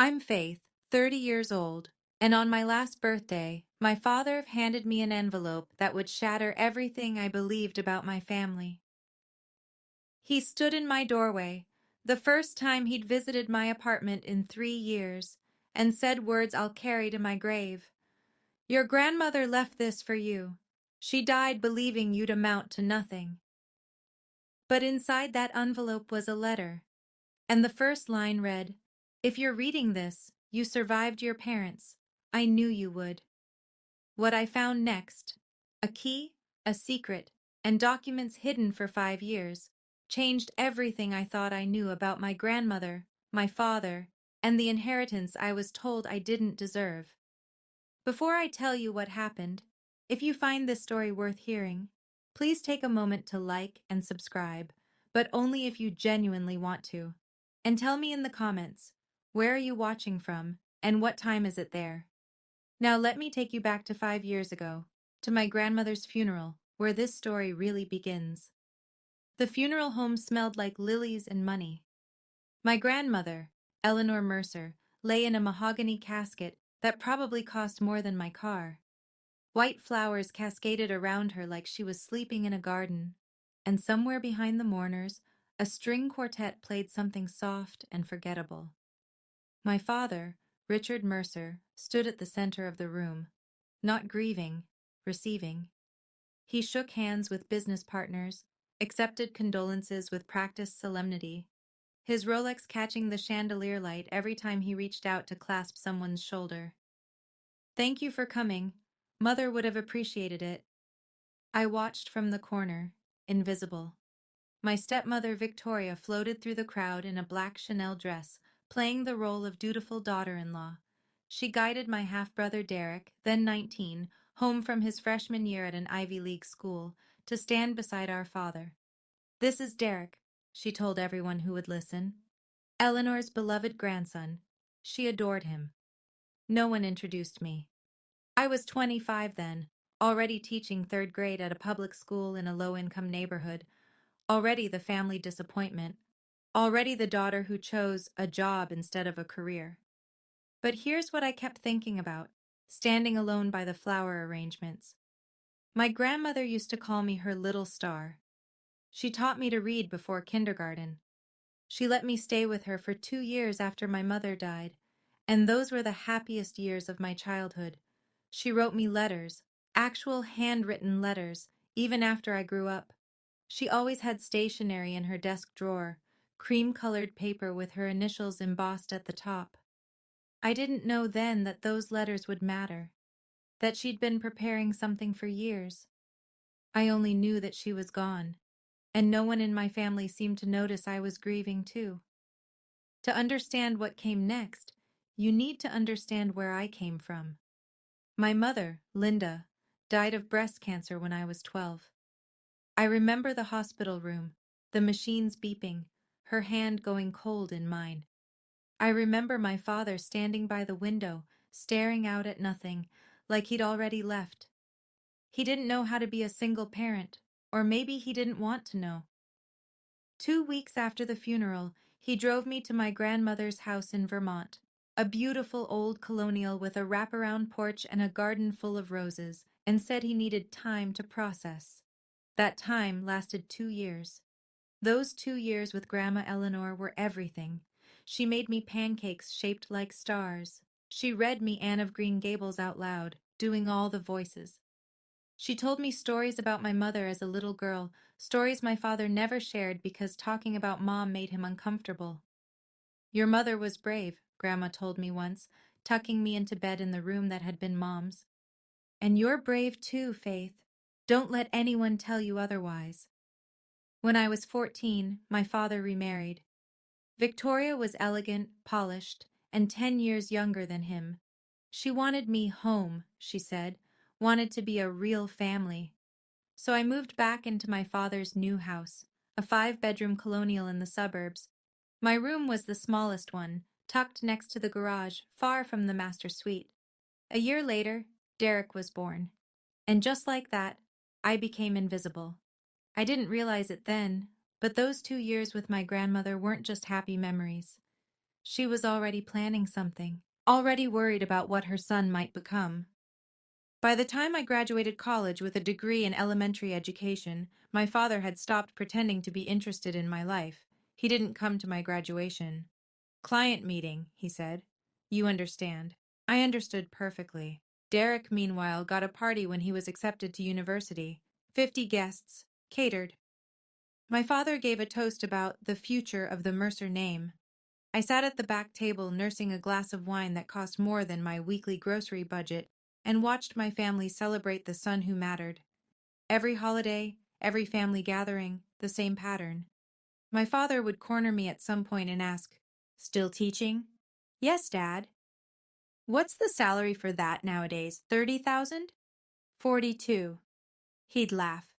I'm Faith, 30 years old, and on my last birthday, my father handed me an envelope that would shatter everything I believed about my family. He stood in my doorway, the first time he'd visited my apartment in 3 years, and said words I'll carry to my grave. Your grandmother left this for you. She died believing you'd amount to nothing. But inside that envelope was a letter, and the first line read, If you're reading this, you survived your parents. I knew you would. What I found next, a key, a secret, and documents hidden for 5 years, changed everything I thought I knew about my grandmother, my father, and the inheritance I was told I didn't deserve. Before I tell you what happened, if you find this story worth hearing, please take a moment to like and subscribe, but only if you genuinely want to. And tell me in the comments, where are you watching from, and what time is it there? Now let me take you back to 5 years ago, to my grandmother's funeral, where this story really begins. The funeral home smelled like lilies and money. My grandmother, Eleanor Mercer, lay in a mahogany casket that probably cost more than my car. White flowers cascaded around her like she was sleeping in a garden, and somewhere behind the mourners, a string quartet played something soft and forgettable. My father, Richard Mercer, stood at the center of the room, not grieving, receiving. He shook hands with business partners, accepted condolences with practiced solemnity, his Rolex catching the chandelier light every time he reached out to clasp someone's shoulder. Thank you for coming. Mother would have appreciated it. I watched from the corner, invisible. My stepmother Victoria floated through the crowd in a black Chanel dress, playing the role of dutiful daughter-in-law. She guided my half-brother Derek, then 19, home from his freshman year at an Ivy League school, to stand beside our father. This is Derek, she told everyone who would listen. Eleanor's beloved grandson. She adored him. No one introduced me. I was 25 then, already teaching third grade at a public school in a low-income neighborhood, already the family disappointment, already the daughter who chose a job instead of a career. But here's what I kept thinking about, standing alone by the flower arrangements. My grandmother used to call me her little star. She taught me to read before kindergarten. She let me stay with her for 2 years after my mother died, and those were the happiest years of my childhood. She wrote me letters, actual handwritten letters, even after I grew up. She always had stationery in her desk drawer, cream-colored paper with her initials embossed at the top. I didn't know then that those letters would matter, that she'd been preparing something for years. I only knew that she was gone, and no one in my family seemed to notice I was grieving too. To understand what came next, you need to understand where I came from. My mother, Linda, died of breast cancer when I was 12. I remember the hospital room, the machines beeping, her hand going cold in mine. I remember my father standing by the window, staring out at nothing, like he'd already left. He didn't know how to be a single parent, or maybe he didn't want to know. 2 weeks after the funeral, he drove me to my grandmother's house in Vermont, a beautiful old colonial with a wraparound porch and a garden full of roses, and said he needed time to process. That time lasted 2 years. Those 2 years with Grandma Eleanor were everything. She made me pancakes shaped like stars. She read me Anne of Green Gables out loud, doing all the voices. She told me stories about my mother as a little girl, stories my father never shared because talking about Mom made him uncomfortable. Your mother was brave, Grandma told me once, tucking me into bed in the room that had been Mom's. And you're brave too, Faith. Don't let anyone tell you otherwise. When I was 14, my father remarried. Victoria was elegant, polished, and 10 years younger than him. She wanted me home, she said, wanted to be a real family. So I moved back into my father's new house, a 5-bedroom colonial in the suburbs. My room was the smallest one, tucked next to the garage, far from the master suite. A year later, Derek was born. And just like that, I became invisible. I didn't realize it then, but those 2 years with my grandmother weren't just happy memories. She was already planning something, already worried about what her son might become. By the time I graduated college with a degree in elementary education, my father had stopped pretending to be interested in my life. He didn't come to my graduation. "Client meeting," he said. "You understand." I understood perfectly. Derek, meanwhile, got a party when he was accepted to university. 50 guests, catered. My father gave a toast about the future of the Mercer name. I sat at the back table nursing a glass of wine that cost more than my weekly grocery budget and watched my family celebrate the son who mattered. Every holiday, every family gathering, the same pattern. My father would corner me at some point and ask, "Still teaching?" "Yes, Dad." "What's the salary for that nowadays? 30,000? 42. He'd laugh.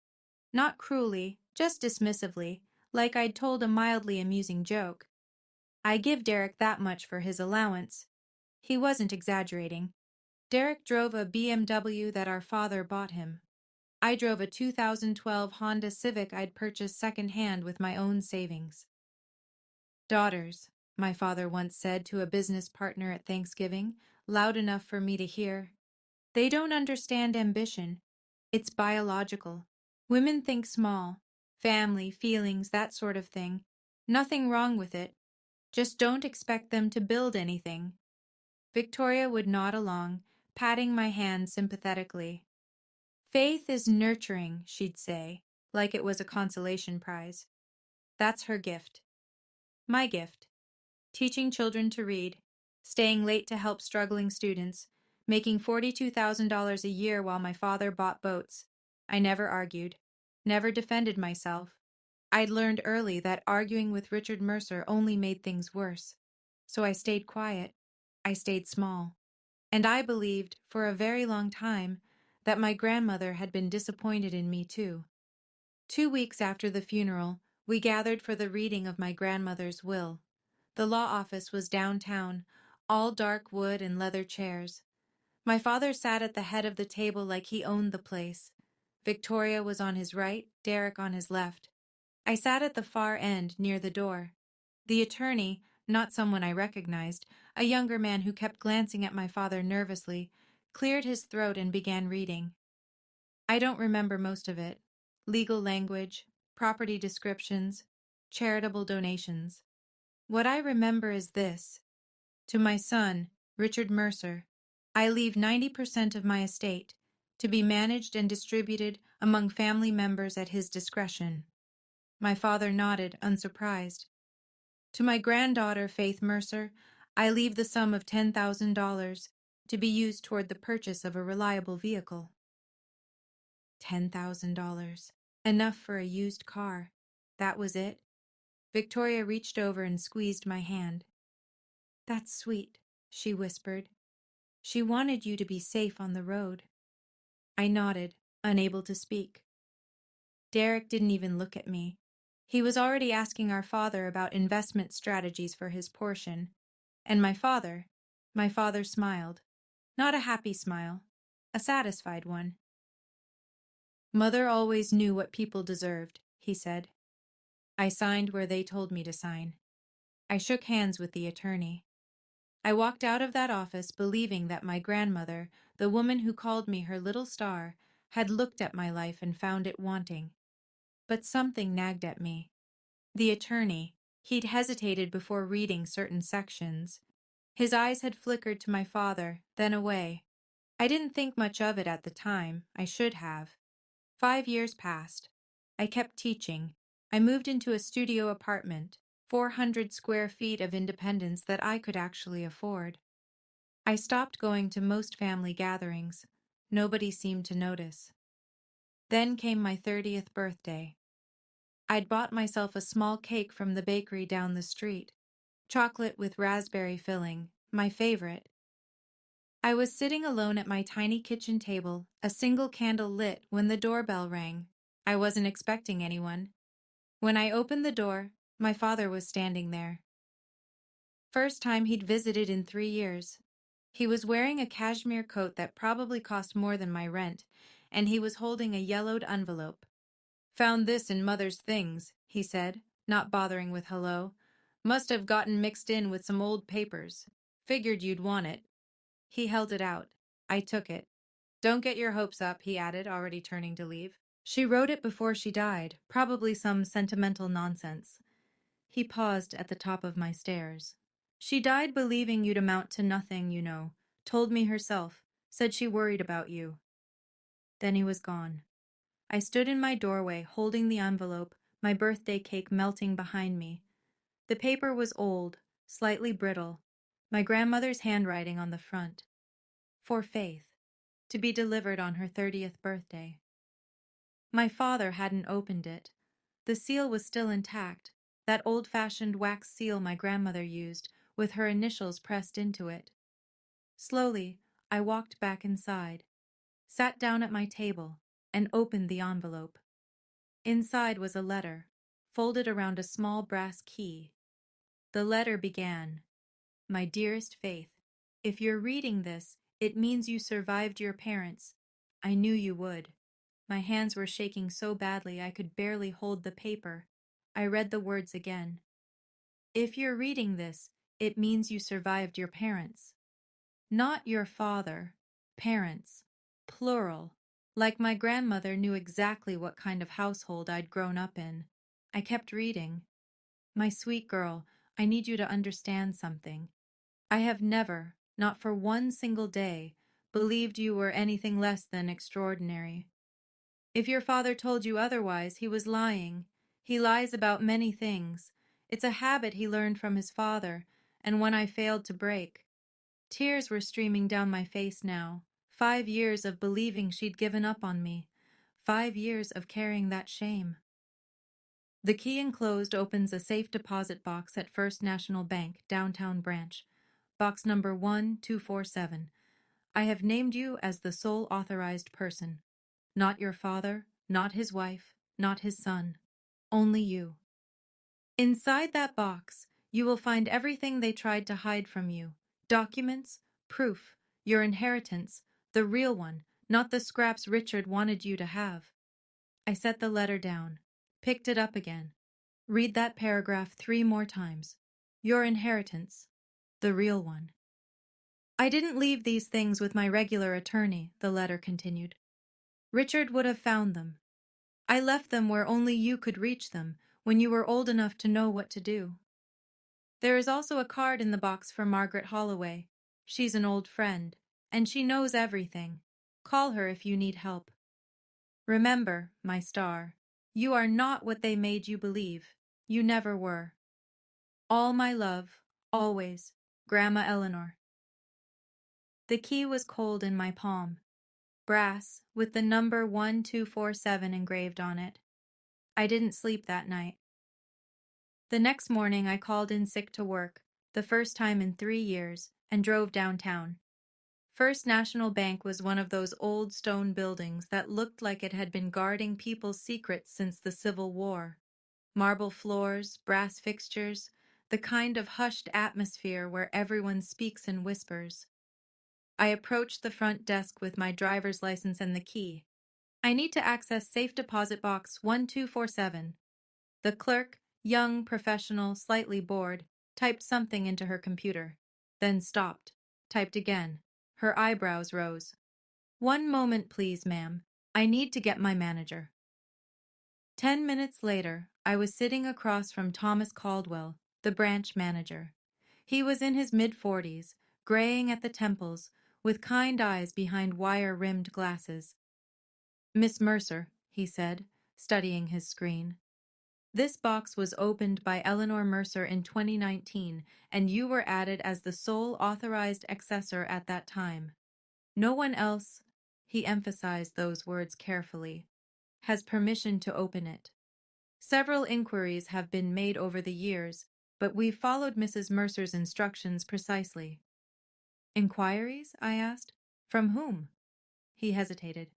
Not cruelly, just dismissively, like I'd told a mildly amusing joke. I give Derek that much for his allowance. He wasn't exaggerating. Derek drove a BMW that our father bought him. I drove a 2012 Honda Civic I'd purchased second-hand with my own savings. "Daughters," my father once said to a business partner at Thanksgiving, loud enough for me to hear, "they don't understand ambition. It's biological. Women think small. Family, feelings, that sort of thing. Nothing wrong with it. Just don't expect them to build anything." Victoria would nod along, patting my hand sympathetically. "Faith is nurturing," she'd say, like it was a consolation prize. That's her gift. My gift. Teaching children to read, staying late to help struggling students, making $42,000 a year while my father bought boats. I never argued, never defended myself. I'd learned early that arguing with Richard Mercer only made things worse. So I stayed quiet. I stayed small. And I believed, for a very long time, that my grandmother had been disappointed in me too. 2 weeks after the funeral, we gathered for the reading of my grandmother's will. The law office was downtown, all dark wood and leather chairs. My father sat at the head of the table like he owned the place. Victoria was on his right, Derek on his left. I sat at the far end, near the door. The attorney, not someone I recognized, a younger man who kept glancing at my father nervously, cleared his throat and began reading. I don't remember most of it. Legal language, property descriptions, charitable donations. What I remember is this. To my son, Richard Mercer, I leave 90% of my estate to be managed and distributed among family members at his discretion. My father nodded, unsurprised. To my granddaughter, Faith Mercer, I leave the sum of $10,000 to be used toward the purchase of a reliable vehicle. $10,000. Enough for a used car. That was it. Victoria reached over and squeezed my hand. "That's sweet," she whispered. "She wanted you to be safe on the road." I nodded, unable to speak. Derek didn't even look at me. He was already asking our father about investment strategies for his portion. And my father smiled. Not a happy smile, a satisfied one. "Mother always knew what people deserved," he said. I signed where they told me to sign. I shook hands with the attorney. I walked out of that office believing that my grandmother, the woman who called me her little star, had looked at my life and found it wanting. But something nagged at me. The attorney, he'd hesitated before reading certain sections. His eyes had flickered to my father, then away. I didn't think much of it at the time. I should have. 5 years passed. I kept teaching. I moved into a studio apartment, 400 square feet of independence that I could actually afford. I stopped going to most family gatherings. Nobody seemed to notice. Then came my 30th birthday. I'd bought myself a small cake from the bakery down the street. Chocolate with raspberry filling, my favorite. I was sitting alone at my tiny kitchen table, a single candle lit, when the doorbell rang. I wasn't expecting anyone. When I opened the door, my father was standing there. First time he'd visited in 3 years. He was wearing a cashmere coat that probably cost more than my rent, and he was holding a yellowed envelope. "Found this in Mother's things," he said, not bothering with hello. Must have gotten mixed in with some old papers. Figured you'd want it. He held it out. I took it. Don't get your hopes up, he added, already turning to leave. She wrote it before she died, probably some sentimental nonsense. He paused at the top of my stairs. She died believing you'd amount to nothing, you know. Told me herself. Said she worried about you. Then he was gone. I stood in my doorway, holding the envelope, my birthday cake melting behind me. The paper was old, slightly brittle, my grandmother's handwriting on the front. For Faith, to be delivered on her 30th birthday. My father hadn't opened it. The seal was still intact, that old-fashioned wax seal my grandmother used, with her initials pressed into it. Slowly, I walked back inside, sat down at my table, and opened the envelope. Inside was a letter, folded around a small brass key. The letter began, "My dearest Faith, if you're reading this, it means you survived your parents. I knew you would." My hands were shaking so badly I could barely hold the paper. I read the words again. "If you're reading this, it means you survived your parents. Not your father. Parents. Plural. Like my grandmother knew exactly what kind of household I'd grown up in." I kept reading. "My sweet girl, I need you to understand something. I have never, not for one single day, believed you were anything less than extraordinary. If your father told you otherwise, he was lying. He lies about many things. It's a habit he learned from his father, and one I failed to break." Tears were streaming down my face now. 5 years of believing she'd given up on me. 5 years of carrying that shame. The key enclosed opens a safe deposit box at First National Bank, downtown branch. Box number 1247. I have named you as the sole authorized person. Not your father, not his wife, not his son. Only you. Inside that box, you will find everything they tried to hide from you. Documents, proof, your inheritance, the real one, not the scraps Richard wanted you to have. I set the letter down, picked it up again. Read that paragraph 3 more times. Your inheritance, the real one. I didn't leave these things with my regular attorney, the letter continued. Richard would have found them. I left them where only you could reach them, when you were old enough to know what to do. There is also a card in the box for Margaret Holloway. She's an old friend, and she knows everything. Call her if you need help. Remember, my star, you are not what they made you believe. You never were. All my love, always, Grandma Eleanor. The key was cold in my palm. Brass, with the number 1247 engraved on it. I didn't sleep that night. The next morning I called in sick to work, the first time in 3 years, and drove downtown. First National Bank was one of those old stone buildings that looked like it had been guarding people's secrets since the Civil War. Marble floors, brass fixtures, the kind of hushed atmosphere where everyone speaks in whispers. I approached the front desk with my driver's license and the key. "I need to access safe deposit box 1247. The clerk, young, professional, slightly bored, typed something into her computer, then stopped, typed again. Her eyebrows rose. "1 moment, please, ma'am. I need to get my manager." 10 minutes later, I was sitting across from Thomas Caldwell, the branch manager. He was in his mid-40s, graying at the temples, with kind eyes behind wire-rimmed glasses. "Miss Mercer," he said, studying his screen. "This box was opened by Eleanor Mercer in 2019, and you were added as the sole authorized accessor at that time. No one else," he emphasized those words carefully, "has permission to open it. Several inquiries have been made over the years, but we've followed Mrs. Mercer's instructions precisely." "Inquiries?" I asked. "From whom?" He hesitated.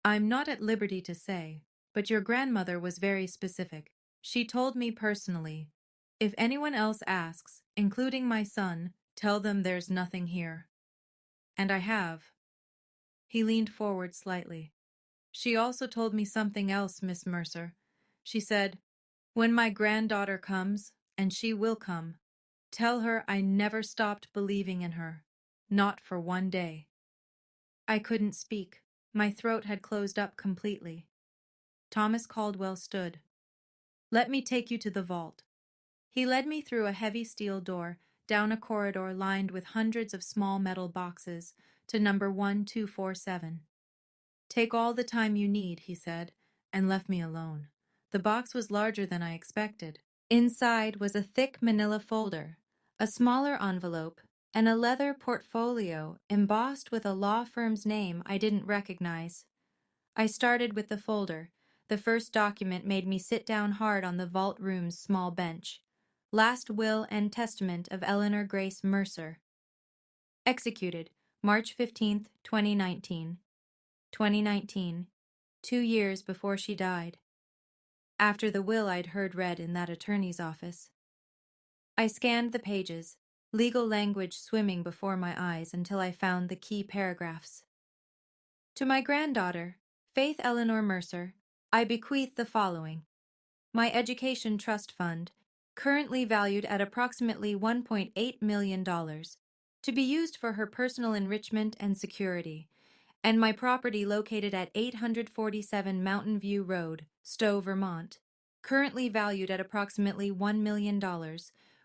"I'm not at liberty to say, but your grandmother was very specific. She told me personally, 'If anyone else asks, including my son, tell them there's nothing here.' And I have." He leaned forward slightly. "She also told me something else, Miss Mercer. She said, 'When my granddaughter comes, and she will come. Tell her I never stopped believing in her. Not for one day. I couldn't speak. My throat had closed up completely. Thomas Caldwell stood. Let me take you to the vault. He led me through a heavy steel door, down a corridor lined with hundreds of small metal boxes, to number 1247. Take all the time you need, he said, and left me alone. The box was larger than I expected. Inside was a thick manila folder, a smaller envelope, and a leather portfolio embossed with a law firm's name I didn't recognize. I started with the folder. The first document made me sit down hard on the vault room's small bench. Last Will and Testament of Eleanor Grace Mercer. Executed, March 15th, 2019. 2019, 2 years before she died. After the will I'd heard read in that attorney's office. I scanned the pages, legal language swimming before my eyes until I found the key paragraphs. To my granddaughter, Faith Eleanor Mercer, I bequeath the following. My education trust fund, currently valued at approximately $1.8 million, to be used for her personal enrichment and security, and my property located at 847 Mountain View Road, Stowe, Vermont, currently valued at approximately $1 million,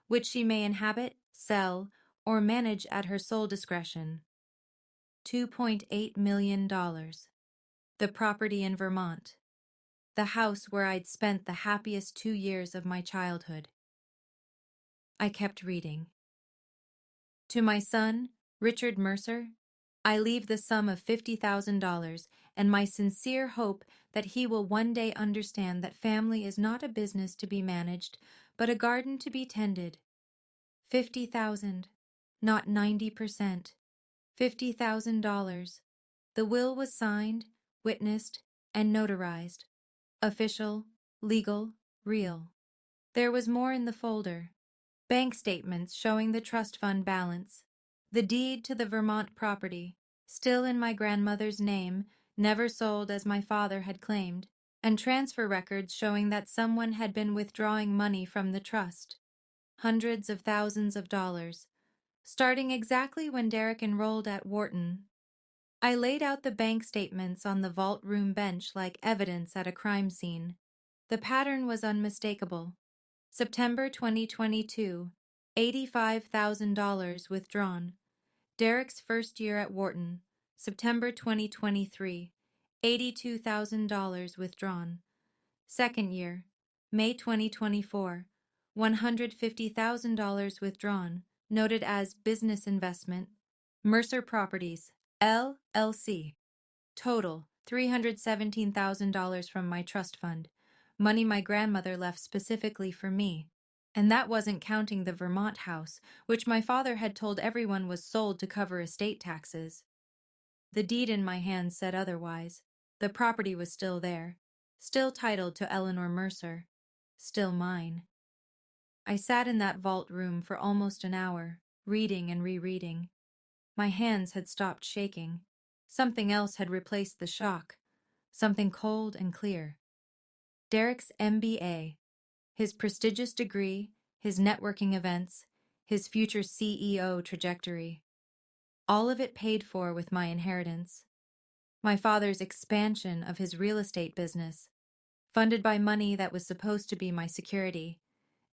which she may inhabit, sell, or manage at her sole discretion. $2.8 million. The property in Vermont. The house where I'd spent the happiest 2 years of my childhood. I kept reading. To my son, Richard Mercer, I leave the sum of $50,000 and my sincere hope that he will one day understand that family is not a business to be managed, but a garden to be tended. 50,000, not 90%. $50,000. The will was signed, witnessed, and notarized. Official, legal, real. There was more in the folder. Bank statements showing the trust fund balance. The deed to the Vermont property, still in my grandmother's name, never sold as my father had claimed, and transfer records showing that someone had been withdrawing money from the trust. Hundreds of thousands of dollars, starting exactly when Derek enrolled at Wharton. I laid out the bank statements on the vault room bench like evidence at a crime scene. The pattern was unmistakable. September 2022, $85,000 withdrawn. Derek's first year at Wharton, September 2023, $82,000 withdrawn. Second year, May 2024, $150,000 withdrawn, noted as business investment. Mercer Properties, LLC. Total, $317,000 from my trust fund, money my grandmother left specifically for me. And that wasn't counting the Vermont house, which my father had told everyone was sold to cover estate taxes. The deed in my hand said otherwise. The property was still there, still titled to Eleanor Mercer, still mine. I sat in that vault room for almost an hour, reading and rereading. My hands had stopped shaking. Something else had replaced the shock, something cold and clear. Derek's MBA, his prestigious degree, his networking events, his future CEO trajectory. All of it paid for with my inheritance. My father's expansion of his real estate business, funded by money that was supposed to be my security,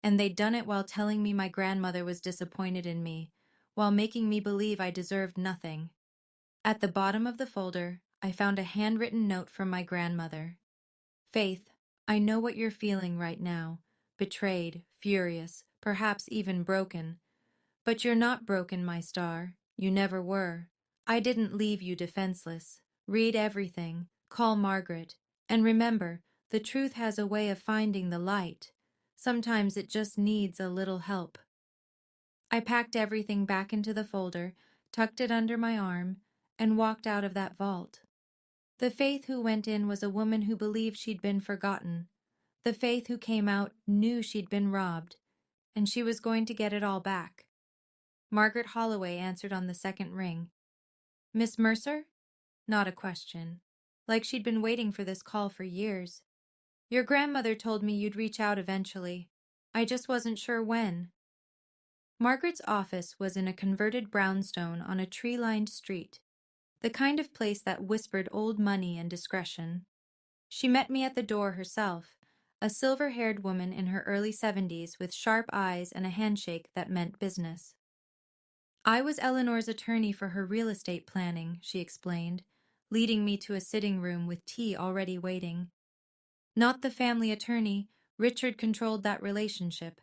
and they'd done it while telling me my grandmother was disappointed in me, while making me believe I deserved nothing. At the bottom of the folder, I found a handwritten note from my grandmother. Faith, I know what you're feeling right now, betrayed, furious, perhaps even broken. But you're not broken, my star. You never were. I didn't leave you defenseless. Read everything, call Margaret, and remember, the truth has a way of finding the light. Sometimes it just needs a little help. I packed everything back into the folder, tucked it under my arm, and walked out of that vault. The Faith who went in was a woman who believed she'd been forgotten. The Faith who came out knew she'd been robbed, and she was going to get it all back. Margaret Holloway answered on the second ring. Miss Mercer? Not a question. Like she'd been waiting for this call for years. Your grandmother told me you'd reach out eventually. I just wasn't sure when. Margaret's office was in a converted brownstone on a tree-lined street, the kind of place that whispered old money and discretion. She met me at the door herself, a silver-haired woman in her early 70s with sharp eyes and a handshake that meant business. I was Eleanor's attorney for her real estate planning, she explained, leading me to a sitting room with tea already waiting. Not the family attorney, Richard controlled that relationship.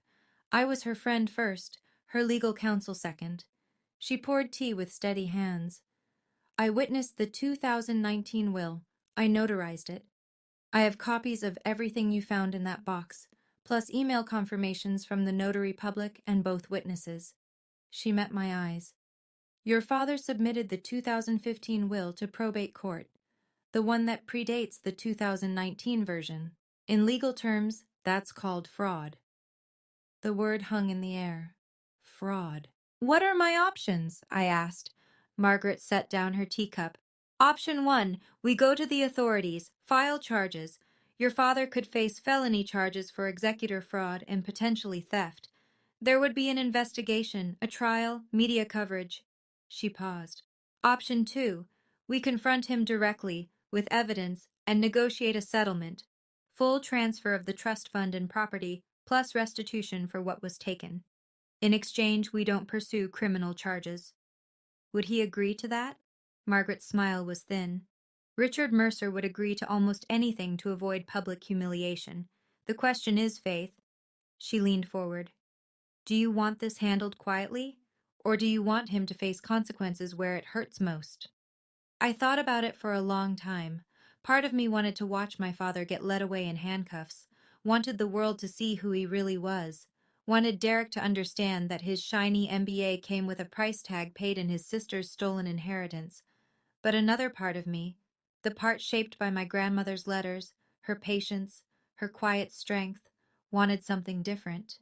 I was her friend first, her legal counsel second. She poured tea with steady hands. I witnessed the 2019 will. I notarized it. I have copies of everything you found in that box, plus email confirmations from the notary public and both witnesses. She met my eyes. Your father submitted the 2015 will to probate court, the one that predates the 2019 version. In legal terms, that's called fraud. The word hung in the air. Fraud. What are my options? I asked. Margaret set down her teacup. Option 1, we go to the authorities, file charges. Your father could face felony charges for executor fraud and potentially theft. There would be an investigation, a trial, media coverage. She paused. Option 2, we confront him directly, with evidence, and negotiate a settlement. Full transfer of the trust fund and property, plus restitution for what was taken. In exchange, we don't pursue criminal charges. Would he agree to that? Margaret's smile was thin. Richard Mercer would agree to almost anything to avoid public humiliation. The question is, Faith. She leaned forward. Do you want this handled quietly? Or do you want him to face consequences where it hurts most? I thought about it for a long time. Part of me wanted to watch my father get led away in handcuffs, wanted the world to see who he really was, wanted Derek to understand that his shiny MBA came with a price tag paid in his sister's stolen inheritance. But another part of me, the part shaped by my grandmother's letters, her patience, her quiet strength, wanted something different.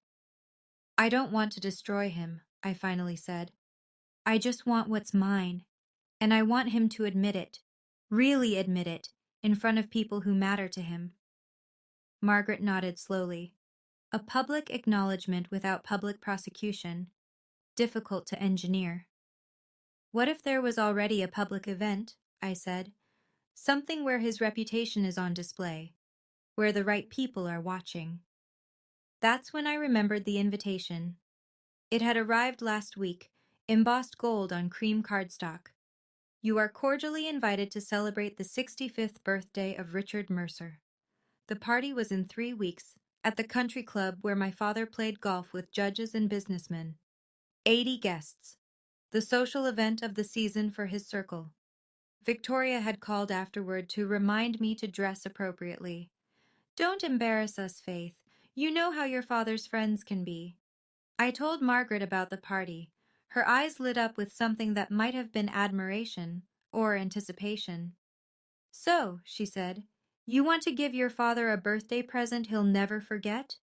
I don't want to destroy him, I finally said. I just want what's mine. And I want him to admit it, really admit it, in front of people who matter to him. Margaret nodded slowly. A public acknowledgement without public prosecution. Difficult to engineer. What if there was already a public event, I said. Something where his reputation is on display, where the right people are watching. That's when I remembered the invitation. It had arrived last week, embossed gold on cream cardstock. You are cordially invited to celebrate the 65th birthday of Richard Mercer. The party was in 3 weeks, at the country club where my father played golf with judges and businessmen. 80 guests. The social event of the season for his circle. Victoria had called afterward to remind me to dress appropriately. Don't embarrass us, Faith. You know how your father's friends can be. I told Margaret about the party. Her eyes lit up with something that might have been admiration or anticipation. So, she said, you want to give your father a birthday present he'll never forget?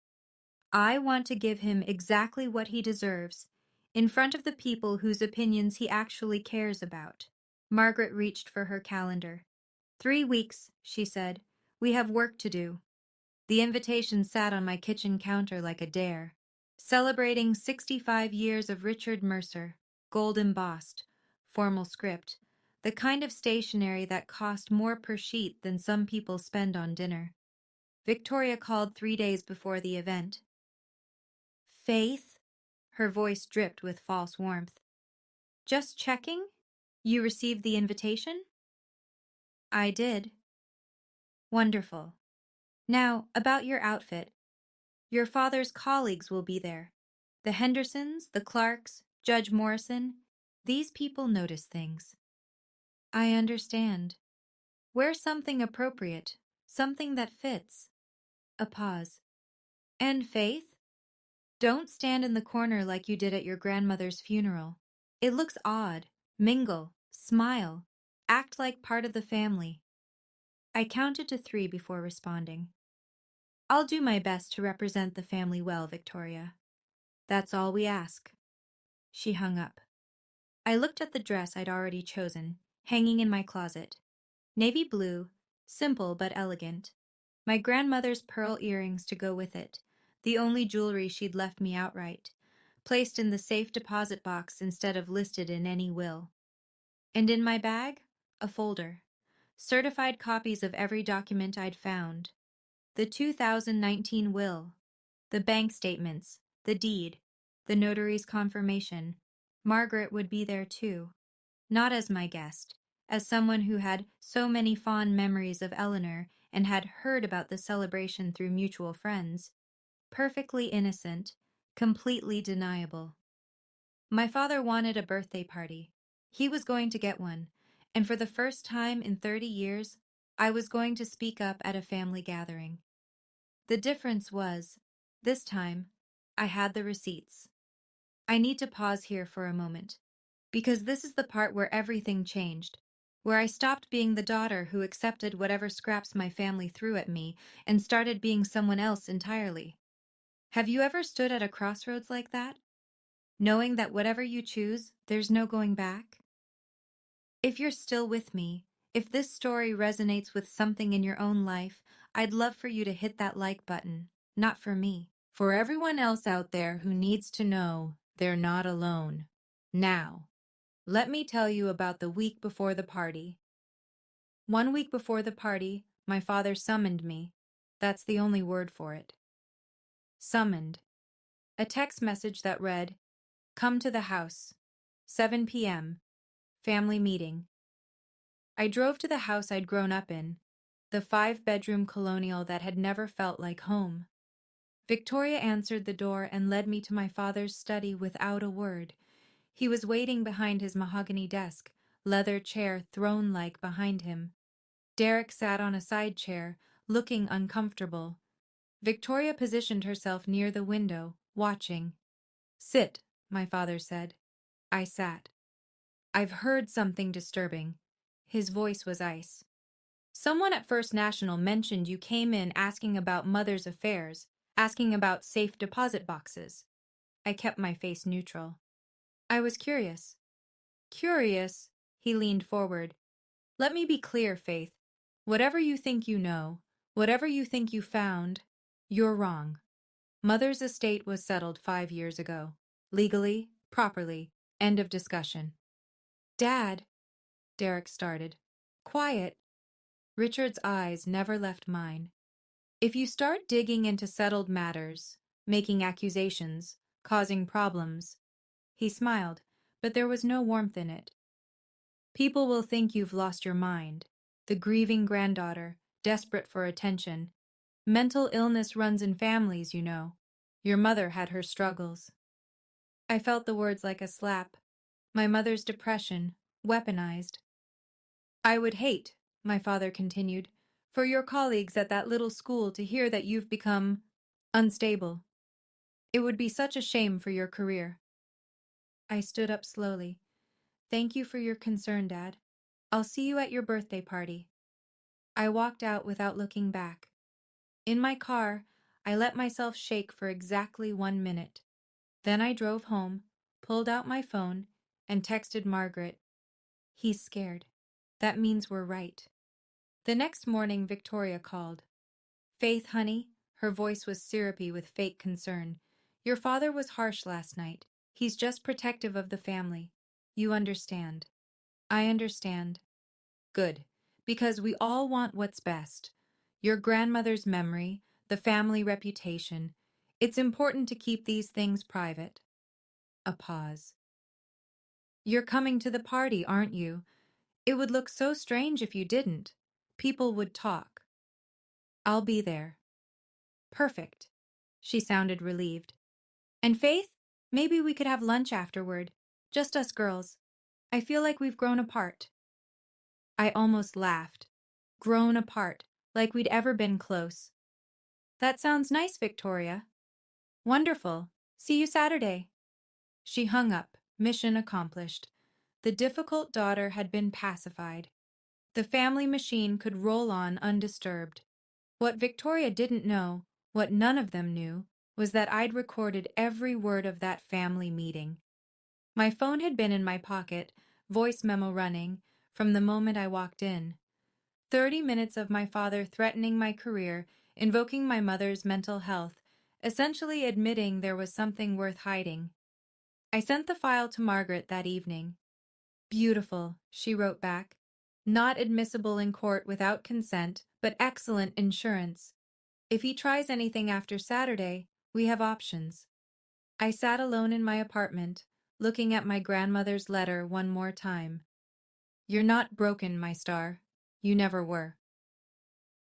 I want to give him exactly what he deserves, in front of the people whose opinions he actually cares about. Margaret reached for her calendar. 3 weeks, she said. We have work to do. The invitation sat on my kitchen counter like a dare. Celebrating 65 years of Richard Mercer, gold embossed, formal script, the kind of stationery that cost more per sheet than some people spend on dinner. Victoria called 3 days before the event. Faith? Her voice dripped with false warmth. Just checking? You received the invitation? I did. Wonderful. Now, about your outfit. Your father's colleagues will be there. The Hendersons, the Clarks, Judge Morrison. These people notice things. I understand. Wear something appropriate, something that fits. A pause. And Faith? Don't stand in the corner like you did at your grandmother's funeral. It looks odd. Mingle, smile, act like part of the family. I counted to 3 before responding. I'll do my best to represent the family well, Victoria. That's all we ask. She hung up. I looked at the dress I'd already chosen, hanging in my closet. Navy blue, simple but elegant. My grandmother's pearl earrings to go with it, the only jewelry she'd left me outright, placed in the safe deposit box instead of listed in any will. And in my bag, a folder. Certified copies of every document I'd found. The 2019 will, the bank statements, the deed, the notary's confirmation. Margaret would be there too, not as my guest, as someone who had so many fond memories of Eleanor and had heard about the celebration through mutual friends. Perfectly innocent, completely deniable. My father wanted a birthday party. He was going to get one, and for the first time in 30 years, I was going to speak up at a family gathering. The difference was, this time, I had the receipts. I need to pause here for a moment, because this is the part where everything changed, where I stopped being the daughter who accepted whatever scraps my family threw at me and started being someone else entirely. Have you ever stood at a crossroads like that? Knowing that whatever you choose, there's no going back? If you're still with me, if this story resonates with something in your own life, I'd love for you to hit that like button. Not for me. For everyone else out there who needs to know they're not alone. Now, let me tell you about the week before the party. 1 week before the party, my father summoned me. That's the only word for it. Summoned. A text message that read, "Come to the house. 7 p.m. Family meeting." I drove to the house I'd grown up in, the 5-bedroom colonial that had never felt like home. Victoria answered the door and led me to my father's study without a word. He was waiting behind his mahogany desk, leather chair throne-like behind him. Derek sat on a side chair, looking uncomfortable. Victoria positioned herself near the window, watching. "Sit," my father said. I sat. "I've heard something disturbing." His voice was ice. "Someone at First National mentioned you came in asking about mother's affairs, asking about safe deposit boxes." I kept my face neutral. I was curious. Curious, he leaned forward. "Let me be clear, Faith. Whatever you think you know, whatever you think you found, you're wrong. Mother's estate was settled 5 years ago. Legally, properly, end of discussion." "Dad," Derek started. "Quiet." Richard's eyes never left mine. "If you start digging into settled matters, making accusations, causing problems," he smiled, but there was no warmth in it. "People will think you've lost your mind. The grieving granddaughter, desperate for attention. Mental illness runs in families, you know. Your mother had her struggles." I felt the words like a slap. My mother's depression, weaponized. "I would hate," my father continued, "for your colleagues at that little school to hear that you've become unstable. It would be such a shame for your career." I stood up slowly. "Thank you for your concern, Dad. I'll see you at your birthday party." I walked out without looking back. In my car, I let myself shake for exactly 1 minute. Then I drove home, pulled out my phone, and texted Margaret. "He's scared. That means we're right." The next morning, Victoria called. "Faith, honey," her voice was syrupy with fake concern. "Your father was harsh last night. He's just protective of the family. You understand." "I understand." "Good, because we all want what's best. Your grandmother's memory, the family reputation. It's important to keep these things private." A pause. "You're coming to the party, aren't you? It would look so strange if you didn't. People would talk." "I'll be there." "Perfect." She sounded relieved. "And Faith, maybe we could have lunch afterward. Just us girls. I feel like we've grown apart." I almost laughed. Grown apart, like we'd ever been close. "That sounds nice, Victoria." "Wonderful. See you Saturday." She hung up, mission accomplished. The difficult daughter had been pacified. The family machine could roll on undisturbed. What Victoria didn't know, what none of them knew, was that I'd recorded every word of that family meeting. My phone had been in my pocket, voice memo running, from the moment I walked in. 30 minutes of my father threatening my career, invoking my mother's mental health, essentially admitting there was something worth hiding. I sent the file to Margaret that evening. Beautiful, she wrote back. Not admissible in court without consent, but excellent insurance. If he tries anything after Saturday, we have options. I sat alone in my apartment, looking at my grandmother's letter one more time. You're not broken, my star. You never were.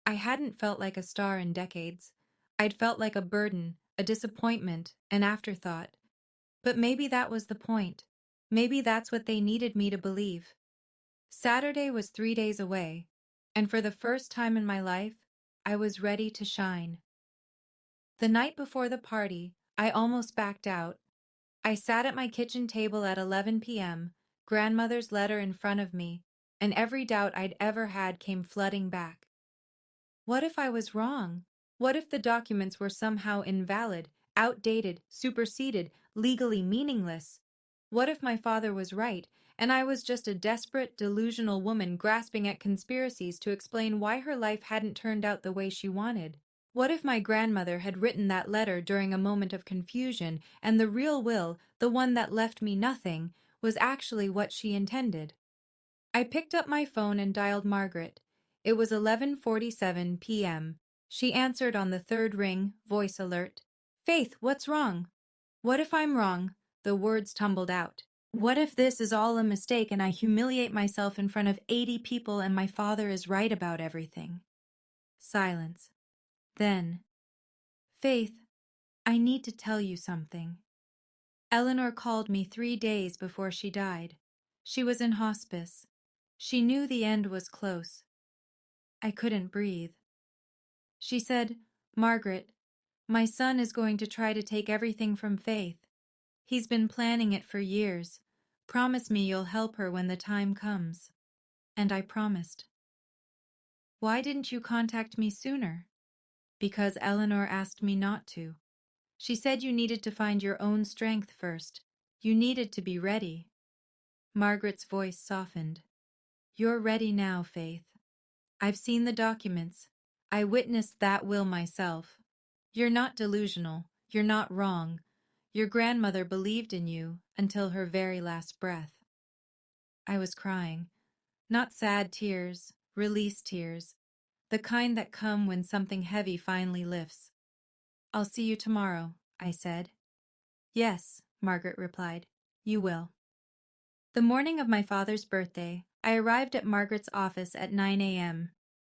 I hadn't felt like a star in decades. I'd felt like a burden, a disappointment, an afterthought. But maybe that was the point. Maybe that's what they needed me to believe. Saturday was 3 days away, and for the first time in my life, I was ready to shine. The night before the party, I almost backed out. I sat at my kitchen table at 11 p.m., grandmother's letter in front of me, and every doubt I'd ever had came flooding back. What if I was wrong? What if the documents were somehow invalid, outdated, superseded, legally meaningless? What if my father was right, and I was just a desperate, delusional woman grasping at conspiracies to explain why her life hadn't turned out the way she wanted? What if my grandmother had written that letter during a moment of confusion, and the real will, the one that left me nothing, was actually what she intended? I picked up my phone and dialed Margaret. It was 11:47 p.m. She answered on the third ring, voice alert. Faith, what's wrong? What if I'm wrong? The words tumbled out. What if this is all a mistake and I humiliate myself in front of 80 people and my father is right about everything? Silence. Then, Faith, I need to tell you something. Eleanor called me 3 days before she died. She was in hospice. She knew the end was close. I couldn't breathe. She said, Margaret, my son is going to try to take everything from Faith. He's been planning it for years. Promise me you'll help her when the time comes. And I promised. Why didn't you contact me sooner? Because Eleanor asked me not to. She said you needed to find your own strength first. You needed to be ready. Margaret's voice softened. You're ready now, Faith. I've seen the documents. I witnessed that will myself. You're not delusional. You're not wrong. Your grandmother believed in you until her very last breath. I was crying. Not sad tears, release tears. The kind that come when something heavy finally lifts. I'll see you tomorrow, I said. Yes, Margaret replied. You will. The morning of my father's birthday, I arrived at Margaret's office at 9 a.m.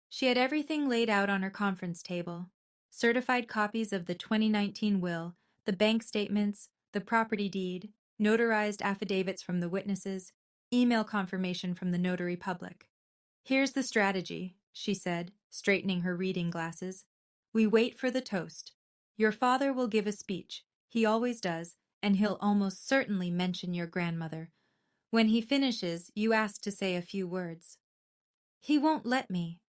She had everything laid out on her conference table. Certified copies of the 2019 will, the bank statements, the property deed, notarized affidavits from the witnesses, email confirmation from the notary public. Here's the strategy, she said, straightening her reading glasses. We wait for the toast. Your father will give a speech. He always does, and he'll almost certainly mention your grandmother. When he finishes, you ask to say a few words. He won't let me.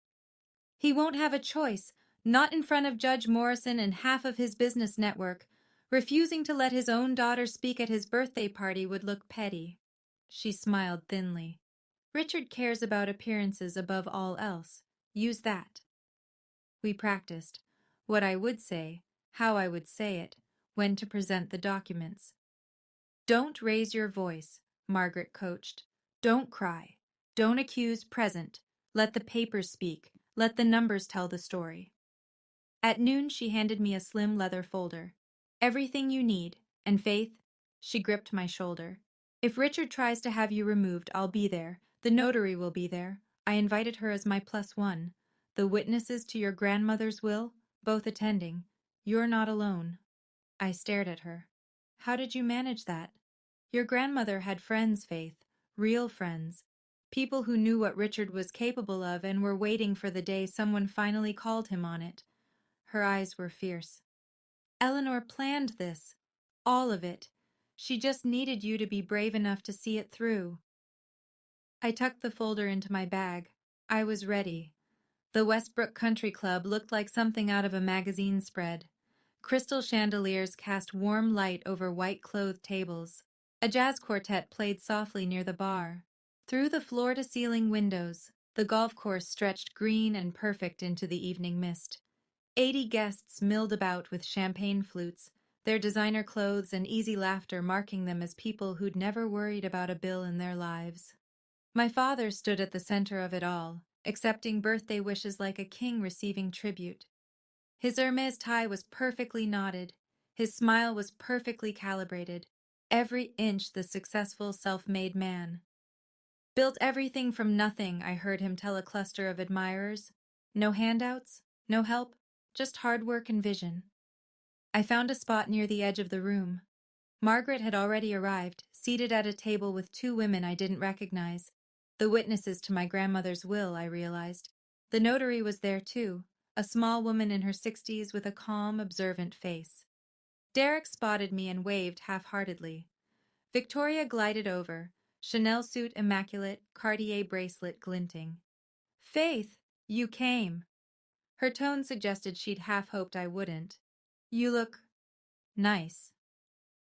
He won't have a choice, not in front of Judge Morrison and half of his business network. Refusing to let his own daughter speak at his birthday party would look petty. She smiled thinly. Richard cares about appearances above all else. Use that. We practiced. What I would say, how I would say it, when to present the documents. Don't raise your voice, Margaret coached. Don't cry. Don't accuse present. Let the papers speak. Let the numbers tell the story. At noon, she handed me a slim leather folder. Everything you need. And Faith, she gripped my shoulder. If Richard tries to have you removed, I'll be there. The notary will be there. I invited her as my +1. The witnesses to your grandmother's will, both attending. You're not alone. I stared at her. How did you manage that? Your grandmother had friends, Faith. Real friends. People who knew what Richard was capable of and were waiting for the day someone finally called him on it. Her eyes were fierce. Eleanor planned this. All of it. She just needed you to be brave enough to see it through. I tucked the folder into my bag. I was ready. The Westbrook Country Club looked like something out of a magazine spread. Crystal chandeliers cast warm light over white-clothed tables. A jazz quartet played softly near the bar. Through the floor-to-ceiling windows, the golf course stretched green and perfect into the evening mist. 80 guests milled about with champagne flutes, their designer clothes and easy laughter marking them as people who'd never worried about a bill in their lives. My father stood at the center of it all, accepting birthday wishes like a king receiving tribute. His Hermes tie was perfectly knotted. His smile was perfectly calibrated. Every inch the successful self-made man. Built everything from nothing, I heard him tell a cluster of admirers. No handouts, no help, just hard work and vision. I found a spot near the edge of the room. Margaret had already arrived, seated at a table with two women I didn't recognize. The witnesses to my grandmother's will, I realized. The notary was there too, a small woman in her 60s with a calm, observant face. Derek spotted me and waved half-heartedly. Victoria glided over, Chanel suit immaculate, Cartier bracelet glinting. "Faith, you came." Her tone suggested she'd half-hoped I wouldn't. "You look nice."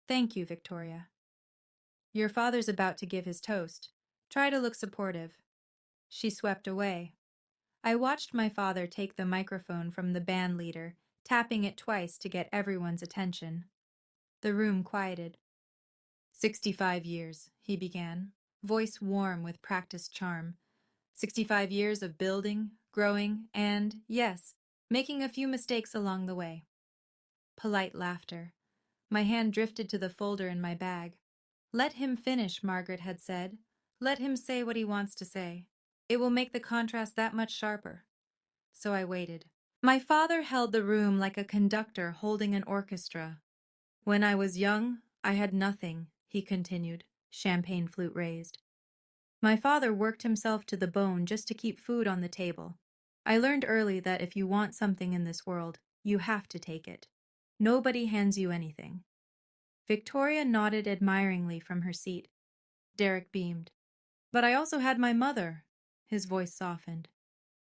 "Thank you, Victoria." "Your father's about to give his toast. Try to look supportive." She swept away. I watched my father take the microphone from the band leader, tapping it twice to get everyone's attention. The room quieted. 65 years, he began, voice warm with practiced charm. 65 years of building, growing, and, yes, making a few mistakes along the way. Polite laughter. My hand drifted to the folder in my bag. "Let him finish," Margaret had said. "Let him say what he wants to say. It will make the contrast that much sharper." So I waited. My father held the room like a conductor holding an orchestra. "When I was young, I had nothing," he continued, champagne flute raised. "My father worked himself to the bone just to keep food on the table. I learned early that if you want something in this world, you have to take it. Nobody hands you anything." Victoria nodded admiringly from her seat. Derek beamed. "But I also had my mother." His voice softened.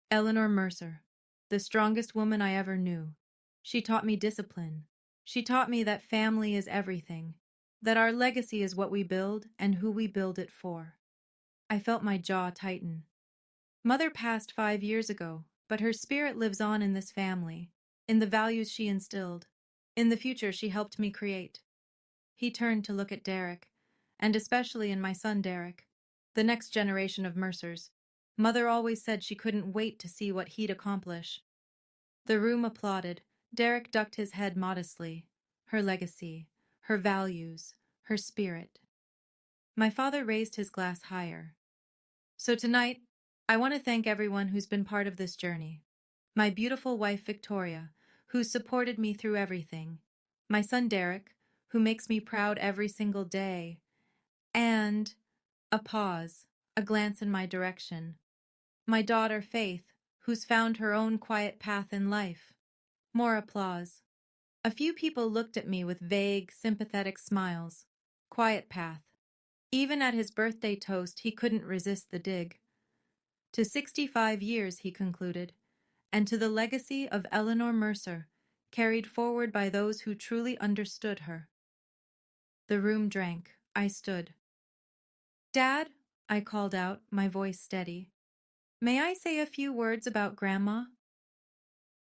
"Eleanor Mercer, the strongest woman I ever knew. She taught me discipline. She taught me that family is everything, that our legacy is what we build and who we build it for." I felt my jaw tighten. Mother passed 5 years ago, but her spirit lives on in this family, in the values she instilled, in the future she helped me create. He turned to look at Derek, and especially in my son Derek, the next generation of Mercers. Mother always said she couldn't wait to see what he'd accomplish. The room applauded. Derek ducked his head modestly. Her legacy, her values, her spirit. My father raised his glass higher. "So tonight, I want to thank everyone who's been part of this journey. My beautiful wife, Victoria, who's supported me through everything. My son, Derek, who makes me proud every single day. And," a pause, a glance in my direction, "my daughter, Faith, who's found her own quiet path in life." More applause. A few people looked at me with vague, sympathetic smiles. Quiet path. Even at his birthday toast, he couldn't resist the dig. "To 65 years," he concluded, "and to the legacy of Eleanor Mercer, carried forward by those who truly understood her." The room drank. I stood. "Dad," I called out, my voice steady, "may I say a few words about Grandma?"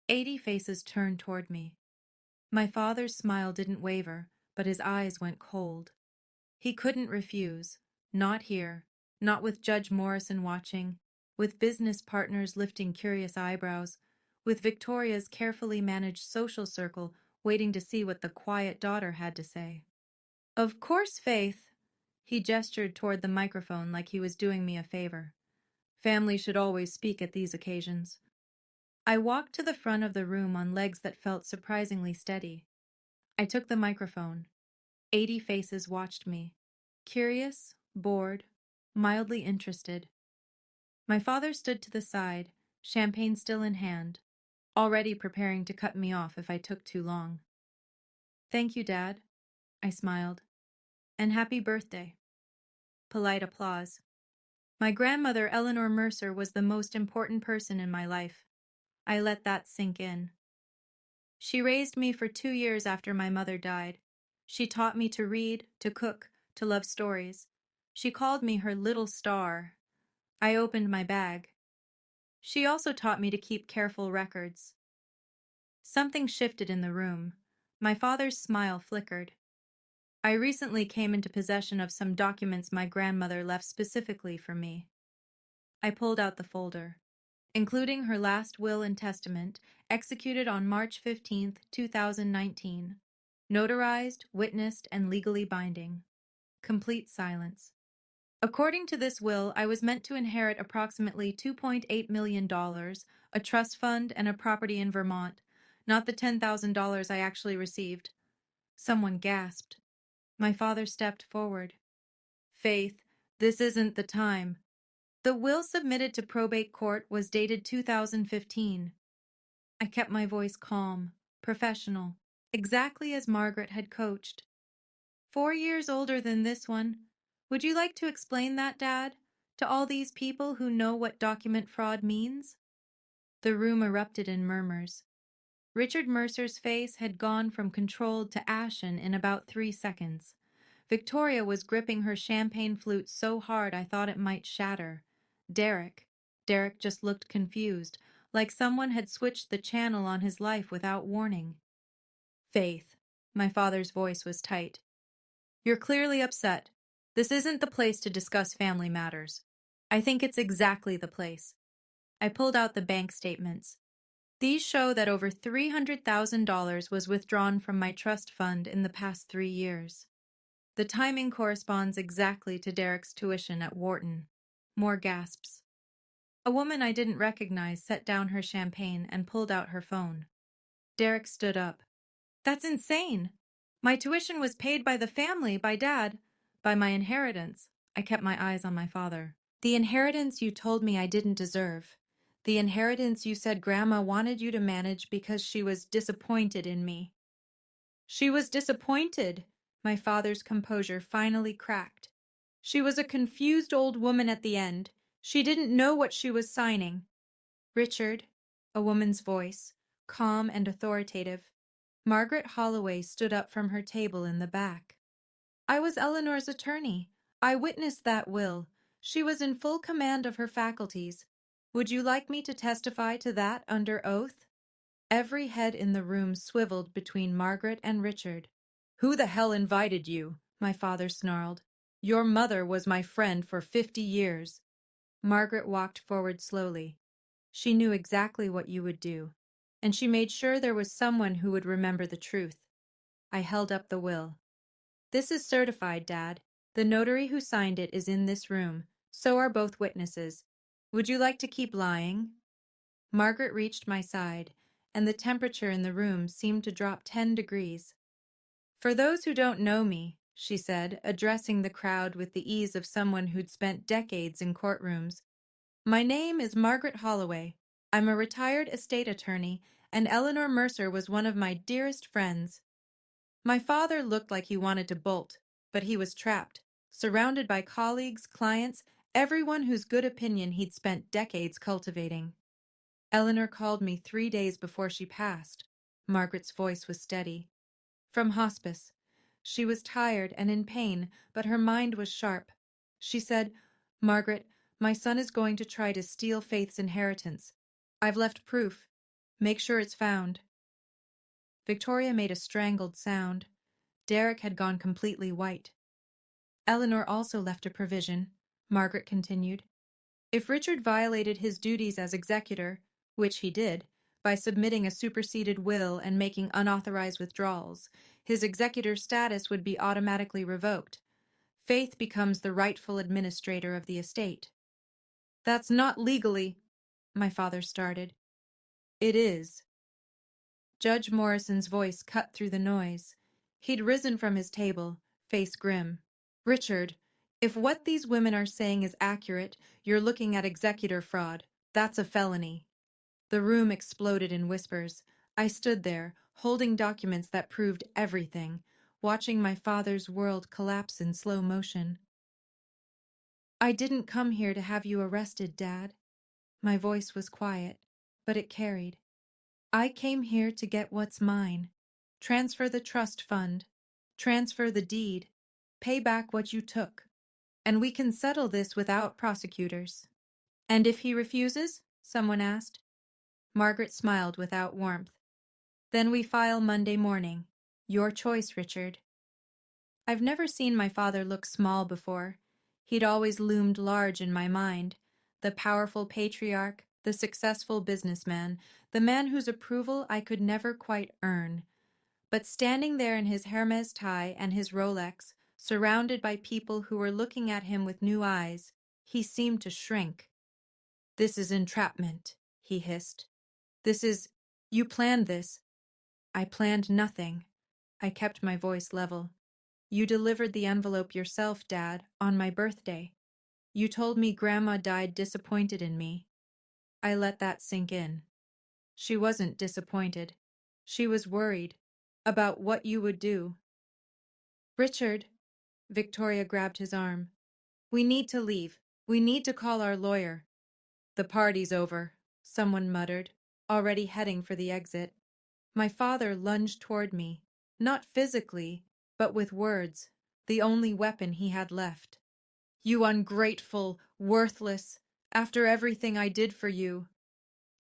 80 faces turned toward me. My father's smile didn't waver, but his eyes went cold. He couldn't refuse. Not here. Not with Judge Morrison watching, with business partners lifting curious eyebrows, with Victoria's carefully managed social circle waiting to see what the quiet daughter had to say. "Of course, Faith." He gestured toward the microphone like he was doing me a favor. "Family should always speak at these occasions." I walked to the front of the room on legs that felt surprisingly steady. I took the microphone. 80 faces watched me. Curious, bored, mildly interested. My father stood to the side, champagne still in hand, already preparing to cut me off if I took too long. "Thank you, Dad," I smiled. "And happy birthday." Polite applause. My grandmother, Eleanor Mercer, was the most important person in my life. I let that sink in. She raised me for 2 years after my mother died. She taught me to read, to cook, to love stories. She called me her little star. I opened my bag. She also taught me to keep careful records. Something shifted in the room. My father's smile flickered. I recently came into possession of some documents my grandmother left specifically for me. I pulled out the folder, including her last will and testament, executed on March 15th, 2019. Notarized, witnessed, and legally binding. Complete silence. According to this will, I was meant to inherit approximately $2.8 million, a trust fund, and a property in Vermont, not the $10,000 I actually received. Someone gasped. My father stepped forward. Faith, this isn't the time. The will submitted to probate court was dated 2015. I kept my voice calm, professional, exactly as Margaret had coached. 4 years older than this one. Would you like to explain that, Dad, to all these people who know what document fraud means? The room erupted in murmurs. Richard Mercer's face had gone from controlled to ashen in about 3 seconds. Victoria was gripping her champagne flute so hard I thought it might shatter. Derek just looked confused, like someone had switched the channel on his life without warning. Faith, my father's voice was tight. You're clearly upset. This isn't the place to discuss family matters. I think it's exactly the place. I pulled out the bank statements. These show that over $300,000 was withdrawn from my trust fund in the past 3 years. The timing corresponds exactly to Derek's tuition at Wharton. More gasps. A woman I didn't recognize set down her champagne and pulled out her phone. Derek stood up. That's insane. My tuition was paid by the family, by Dad, by my inheritance. I kept my eyes on my father. The inheritance you told me I didn't deserve. The inheritance you said Grandma wanted you to manage because she was disappointed in me. She was disappointed. My father's composure finally cracked. She was a confused old woman at the end. She didn't know what she was signing. Richard, a woman's voice, calm and authoritative. Margaret Holloway stood up from her table in the back. I was Eleanor's attorney. I witnessed that will. She was in full command of her faculties. Would you like me to testify to that under oath? Every head in the room swiveled between Margaret and Richard. Who the hell invited you? My father snarled. Your mother was my friend for 50 years. Margaret walked forward slowly. She knew exactly what you would do, and she made sure there was someone who would remember the truth. I held up the will. This is certified, Dad. The notary who signed it is in this room. So are both witnesses. Would you like to keep lying? Margaret reached my side, and the temperature in the room seemed to drop 10 degrees. For those who don't know me, she said, addressing the crowd with the ease of someone who'd spent decades in courtrooms, my name is Margaret Holloway. I'm a retired estate attorney, and Eleanor Mercer was one of my dearest friends. My father looked like he wanted to bolt, but he was trapped, surrounded by colleagues, clients, everyone whose good opinion he'd spent decades cultivating. Eleanor called me 3 days before she passed. Margaret's voice was steady. From hospice. She was tired and in pain, but her mind was sharp. She said, Margaret, my son is going to try to steal Faith's inheritance. I've left proof. Make sure it's found. Victoria made a strangled sound. Derek had gone completely white. Eleanor also left a provision, Margaret continued. If Richard violated his duties as executor, which he did, by submitting a superseded will and making unauthorized withdrawals, his executor status would be automatically revoked. Faith becomes the rightful administrator of the estate. That's not legally, my father started. It is. Judge Morrison's voice cut through the noise. He'd risen from his table, face grim. Richard, if what these women are saying is accurate, you're looking at executor fraud. That's a felony. The room exploded in whispers. I stood there, holding documents that proved everything, watching my father's world collapse in slow motion. I didn't come here to have you arrested, Dad. My voice was quiet, but it carried. I came here to get what's mine. Transfer the trust fund. Transfer the deed. Pay back what you took. And we can settle this without prosecutors. And if he refuses? Someone asked. Margaret smiled without warmth. Then we file Monday morning. Your choice, Richard. I've never seen my father look small before. He'd always loomed large in my mind. The powerful patriarch, the successful businessman, the man whose approval I could never quite earn. But standing there in his Hermes tie and his Rolex, surrounded by people who were looking at him with new eyes, he seemed to shrink. "This is entrapment," he hissed. You planned this." "I planned nothing." I kept my voice level. "You delivered the envelope yourself, Dad, on my birthday. You told me Grandma died disappointed in me." I let that sink in. She wasn't disappointed. She was worried about what you would do. "Richard," Victoria grabbed his arm. "We need to leave. We need to call our lawyer." "The party's over," someone muttered, already heading for the exit. My father lunged toward me, not physically, but with words, the only weapon he had left. "You ungrateful, worthless, after everything I did for you.